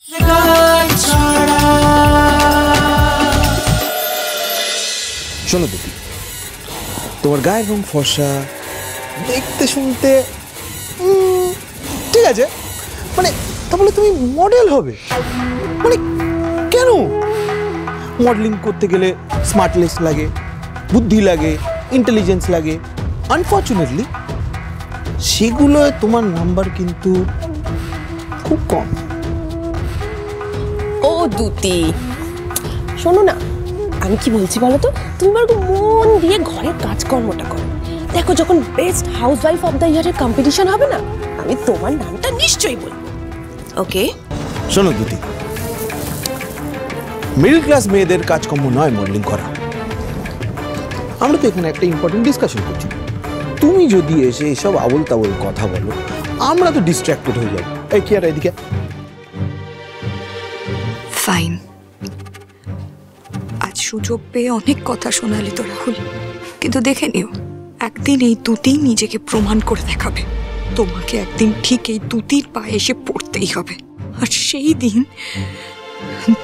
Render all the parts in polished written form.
শোনো দুটি, তোমার গায়ের রং ফর্সা, দেখতে শুনতে ঠিক আছে, মানে তাহলে তুমি মডেল হবে? মানে কেন? মডেলিং করতে গেলে স্মার্টনেস লাগে, বুদ্ধি লাগে, ইন্টেলিজেন্স লাগে। আনফর্চুনেটলি সেগুলো তোমার নাম্বার কিন্তু খুব কম। ও দুটি, শোনো না, আমি কি বলছি বলো তো, তুমি বরং মন দিয়ে ঘরের কাজকর্মটা করো। দেখো, যখন বেস্ট হাউসওয়াইফ অফ দ্য ইয়ারের কম্পিটিশন হবে না, আমি তোমার নামটা নিশ্চয়ই বলবো। ওকে? শোনো দুটি, মিডল ক্লাস মেয়েদের কাজকর্ম নয় মডেলিং করা। আমরা তো এখানে একটা ইম্পর্টেন্ট ডিসকাশন করছি। তুমি যদি এসে এসব আবল তাবল কথা বলো, আমরা তো ডিস্ট্র্যাক্টেড হয়ে যাবো। এই কি আর এদিকে ফাইন, আজ সুযোগ পেয়ে অনেক কথা শোনালি তো রাহুল, কিন্তু দেখে নিও, একদিন এই তুতি নিজেকে প্রমাণ করে দেখাবে। তোমাকে একদিন ঠিক এই তুতির পায়ে এসে পড়তেই হবে। আর সেই দিন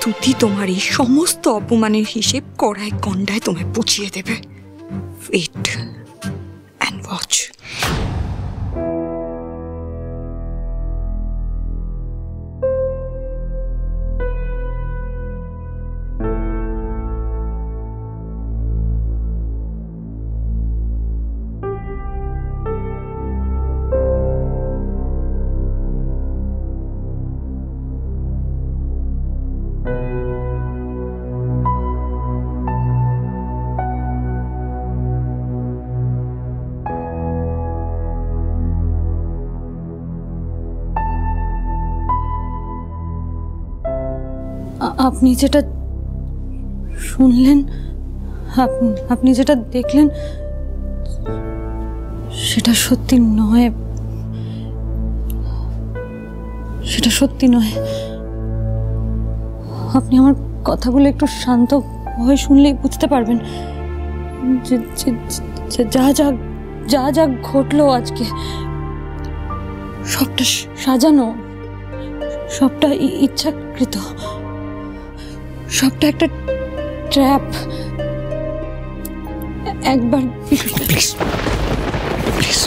তুতি তোমার এই সমস্ত অপমানের হিসেব কড়ায় কন্ডায় তোমায় পুছিয়ে দেবে। Wait and watch. আপনি যেটা শুনলেন, আপনি যেটা দেখলেন, সেটা সত্যি নয়। সেটা সত্যি নয়। আপনি আমার কথাগুলো একটু শান্ত হয়ে শুনলেই বুঝতে পারবেন যে যা যা যা যা ঘটলো আজকে, সবটা সাজানো, সবটা ইচ্ছাকৃত, সবটা একটা ট্র্যাপ। একবার প্লিজ প্লিজ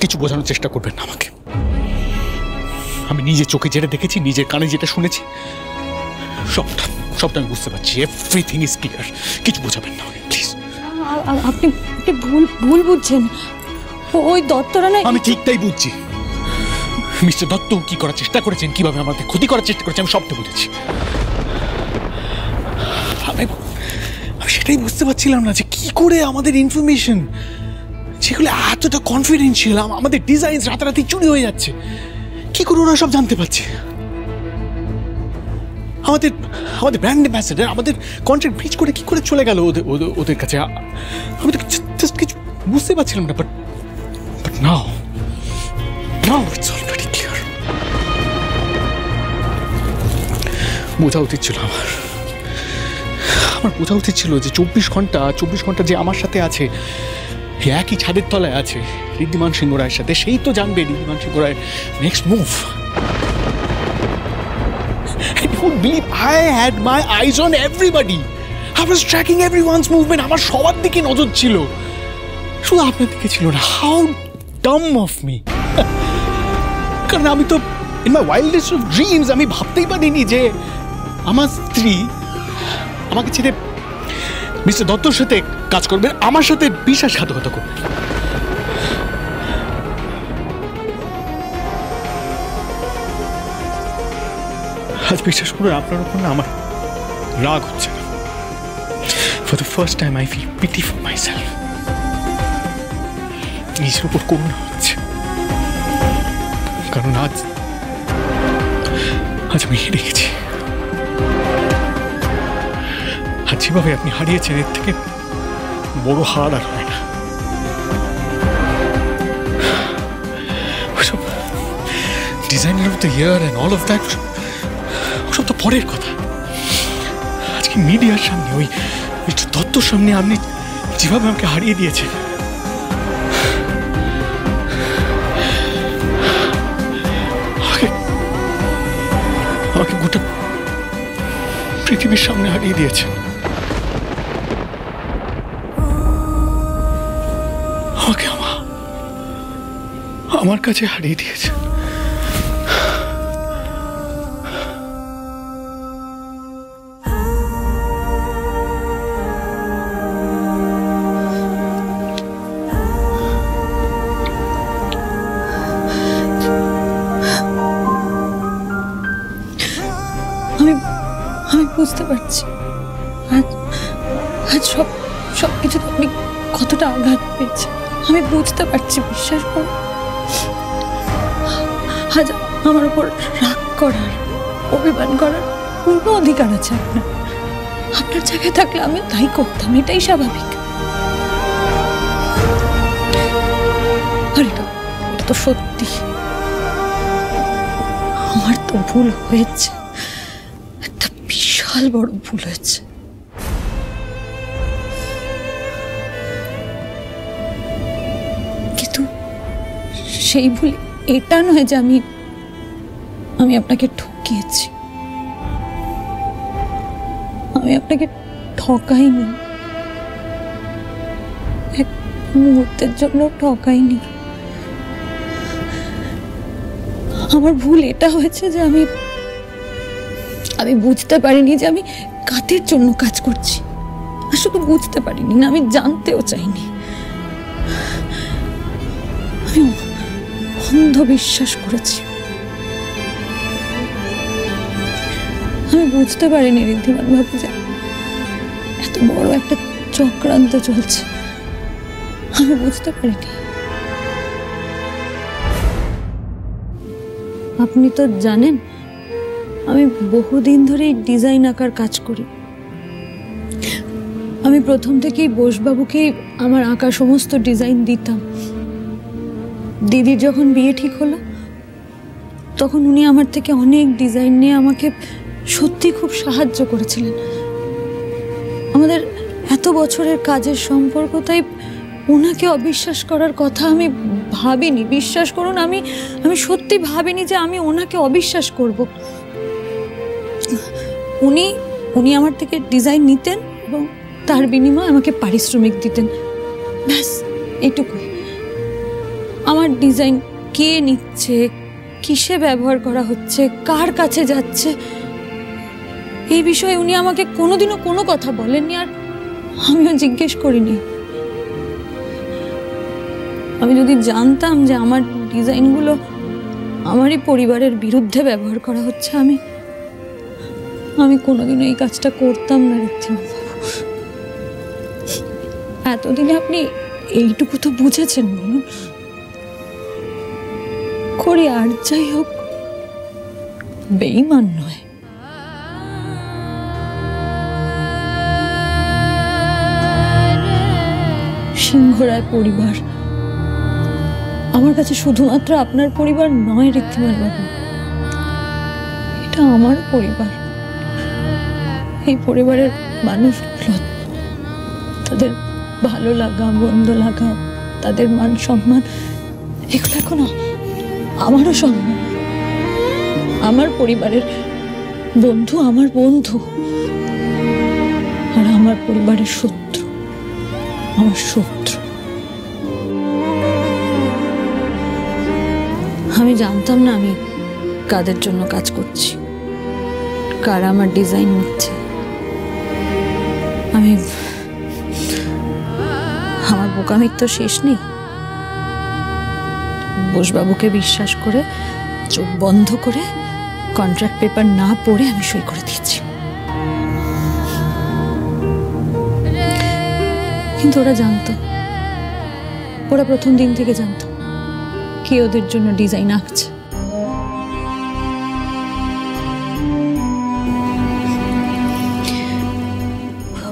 কিছু বোঝানোর চেষ্টা করবেন না আমাকে। আমি নিজের চোখে যেটা দেখেছি, নিজের কানে যেটা শুনেছি, সবটা আমি বুঝতে পারছি। Everything is clear. কিছু বোঝাবেন না আমাকে প্লিজ। আপনি ভুল বুঝছেন। ওই দত্তরা না। আমি ঠিকটাই বুঝছি। মিস্টার দত্ত কি করার চেষ্টা করেছেন, কিভাবে আমাদের ক্ষতি করার চেষ্টা করেছেন, আমি সবটা বুঝেছি। আমি সেটাই বুঝতে পারছিলাম না যে কি করে আমাদের ইনফরমেশন, যেগুলো এতটা কনফিডেন্সিয়াল, আমাদের ডিজাইন রাতারাতি চুরি হয়ে যাচ্ছে, কি করে ওরা সব জানতে পারছে? আমাদের ব্র্যান্ড অ্যাম্বাসেডর আমাদের কন্ট্রাক্ট ব্রিচ করে কি করে চলে গেল ওদের কাছে? আমি তো জাস্ট কিছু বুঝতে পারছিলাম না। But now it's already clear. বোঝা উচিত ছিল আমার বোঝা উচিত ছিল যে 24 ঘন্টা যে আমার সাথে আছে, একই ছাদের তলায় আছে ঋদ্ধিমান সিংহ রায়ের সাথে, সেই তো জানবে ঋদ্ধিমান সিংহ রায়ের next move. You would believe I had my eyes on everybody. I was tracking everyone's movement. আমার সবার দিকে নজর ছিল, শুধু আপনার দিকে ছিল না। How dumb of me! কারণ আমি তো in my wildest of dreams আমি ভাবতেই পারিনি যে আমার স্ত্রী আমাকে ছেড়ে মিস্টার দত্তর সাথে কাজ করবেন, আমার সাথে বিশ্বাসঘাতকতা করবেন। আজ বিশ্বাস করুন, আপনার উপর না আমার রাগ হচ্ছে না। For the first time I feel pity for myself. নিজের উপর করুণা হচ্ছে, কারণ আজ আমি হেরে গেছি। আর যেভাবে আপনি হারিয়েছেন, এর থেকে বড় হার আর হয় না। ওসব designer of the year and all of that ওসব তো পরের কথা। আজকে মিডিয়ার সামনে, ওই মিস্টার দত্তর সামনে আপনি যেভাবে আমাকে হারিয়ে দিয়েছেন, পৃথিবীর সামনে হারিয়ে দিয়েছেন। আমাকে আমার কাছে হারিয়ে দিয়েছেন। আমি বুঝতে পারছি আজ আজ সব কিছু আপনি কতটা আঘাত পেয়েছেন। আমি বুঝতে পারছি, বিশ্বাস করুন। আজ আমার উপর রাগ করার, অভিমান করার পূর্ণ অধিকার আছে আপনার। আপনার জায়গায় থাকলে আমি তাই করতাম, এটাই স্বাভাবিক। আর এটা তো সত্যি, আমার তো ভুল হয়েছে, একটা বিশাল বড় ভুল হয়েছে। কিন্তু সেই ভুল এটা নয় যে আমি আপনাকে ঠকিয়েছি। আমি আপনাকে ঠকাইনি, এক মুহূর্তের জন্য ঠকাইনি। আমার ভুল এটা হয়েছে যে আমি বুঝতে পারিনি যে আমি কাদের জন্য কাজ করছি। আর শুধু বুঝতে পারিনি না, আমি জানতেও চাইনি। আমি অন্ধ বিশ্বাস করেছি। আমি বুঝতে পারিনি ঋদ্ধিমান বাবু যে এত বড় একটা চক্রান্ত চলছে। আমি বুঝতে পারিনি। আপনি তো জানেন আমি বহুদিন ধরেই ডিজাইন আঁকার কাজ করি। আমি প্রথম থেকেই বোসবাবুকেই আমার আঁকা সমস্ত ডিজাইন দিতাম। দিদির যখন বিয়ে ঠিক হলো তখন উনি আমার থেকে অনেক ডিজাইন নিয়ে আমাকে সত্যি খুব সাহায্য করেছিলেন। আমাদের এত বছরের কাজের সম্পর্ক, তাই ওনাকে অবিশ্বাস করার কথা আমি ভাবিনি। বিশ্বাস করুন, আমি সত্যি ভাবিনি যে আমি ওনাকে অবিশ্বাস করব। উনি আমার থেকে ডিজাইন নিতেন এবং তার বিনিময়ে আমাকে পারিশ্রমিক দিতেন, ব্যাস এটুকুই। আমার ডিজাইন কে নিচ্ছে, কিসে ব্যবহার করা হচ্ছে, কার কাছে যাচ্ছে, এই বিষয়ে উনি আমাকে কোনোদিনও কোনো কথা বলেননি, আর আমিও জিজ্ঞেস করিনি। আমি যদি জানতাম যে আমার ডিজাইনগুলো আমারই পরিবারের বিরুদ্ধে ব্যবহার করা হচ্ছে, আমি কোনোদিনও এই কাজটা করতাম না ঋদ্ধিমান বাবু। এতদিনে আপনি এইটুকু তো বুঝেছেন, বলুন। করি আর যাই হোক, বেঈমান নয়। সিংহরায় পরিবার আমার কাছে শুধুমাত্র আপনার পরিবার নয় ঋদ্ধিমান বাবু, এটা আমার পরিবার। এই পরিবারের মানুষগুলো, তাদের ভালো লাগা, মন্দ লাগা, তাদের মান সম্মান, এগুলো এখন আমারও সম্মান। আমার পরিবারের বন্ধু আমার বন্ধু, আর আমার পরিবারের শত্রু আমার শত্রু। আমি জানতাম না আমি কাদের জন্য কাজ করছি, কারা আমার ডিজাইন নিচ্ছে। আমার বোকামির তো শেষ নেই। বোসবাবুকে বিশ্বাস করে, চোখ বন্ধ করে, কন্ট্রাক্ট পেপার না পড়ে আমি সই করে দিয়েছি। কিন্তু ওরা জানতো, ওরা প্রথম দিন থেকে জানতো কে ওদের জন্য ডিজাইন আঁকছে।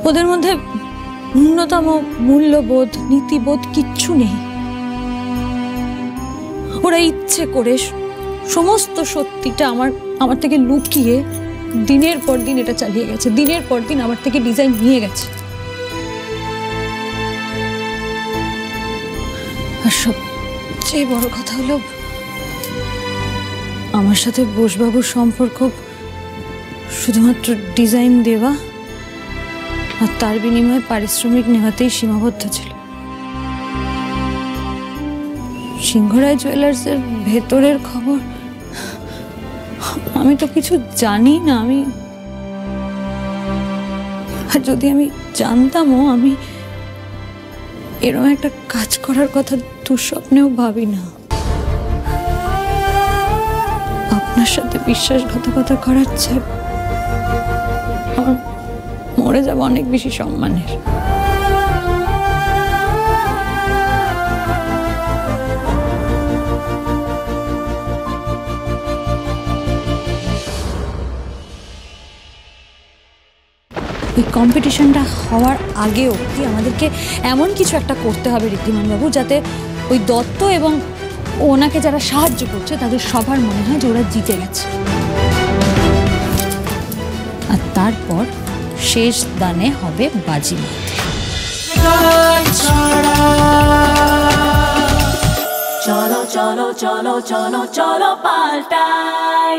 ওদের মধ্যে ন্যূনতম মূল্যবোধ, নীতিবোধ কিচ্ছু নেই। ওরা ইচ্ছে করে সমস্ত সত্যিটা আমার থেকে লুকিয়ে দিনের পর দিন এটা চালিয়ে গেছে। দিনের পর দিন আমার থেকে ডিজাইন নিয়ে গেছে। আর সবচেয়ে বড় কথা হলো, আমার সাথে বোসবাবুর সম্পর্ক শুধুমাত্র ডিজাইন দেওয়া আর তার বিনিময়ে পারিশ্রমিক নেওয়াতেই সীমাবদ্ধ ছিল। সিংহরায় জুয়েলার্সের ভেতরের খবর আমি তো কিছু জানি না। আর যদি আমি জানতামও, আমি এরকম একটা কাজ করার কথা দুঃস্বপ্নেও ভাবি না। আপনার সাথে বিশ্বাসঘাতকতা করার চেয়ে আমার মরে যাবো অনেক বেশি সম্মানের। এই কম্পিটিশনটা হওয়ার আগে অবধি আমাদেরকে এমন কিছু একটা করতে হবে ঋদ্ধিমানবাবু, যাতে ওই দত্ত এবং ওনাকে যারা সাহায্য করছে তাদের সবার মনে হয় যে ওরা জিতে গেছে। আর তারপর শেষ দানে হবে বাজিমাত। চলো চলো চলো চলো চলো পাল্টাই।